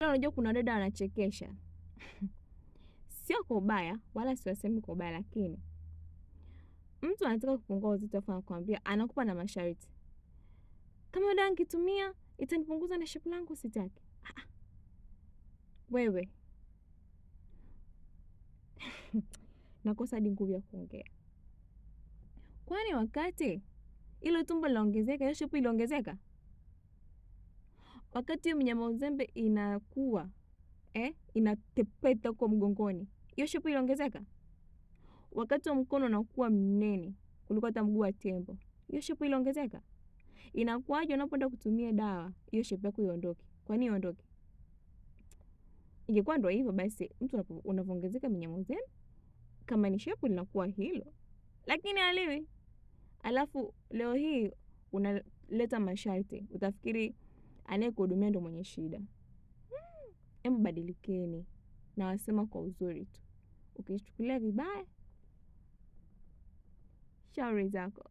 Unajua kuna dada anachekesha. Sio kwa ubaya, wala siwasemi kwa ubaya, lakini mtu anataka kupungua uzito afa anakuambia, anakupa na masharti. Kama dawa nikitumia itanipunguza na shepu langu sitaki. Wewe. Nakosa hadi nguvu ya kuongea. Kwani wakati ilo tumbo linaongezeka, hiyo shepu iliongezeka? Wakati hiyo mnyama uzembe inakuwa, inatepeta kwa mgongoni, hiyo shepu iliongezeka? Wakati wa mkono unakuwa mnene kuliko hata mguu wa tembo, hiyo shepu iliongezeka? Inakuwaje unapoenda kutumia dawa hiyo shepu yako iondoke? Kwa nini iondoke? Ingekuwa ndio hivyo basi mtu unavyoongezeka mnyama uzembe, kama ni shepu linakuwa hilo. Lakini haliwi. Alafu leo hii unaleta masharti. Utafikiri anayekuhudumia ndio mwenye shida. Hebu badilikeni. Na wasema kwa uzuri tu. Ukichukulia vibaya, shauri zako.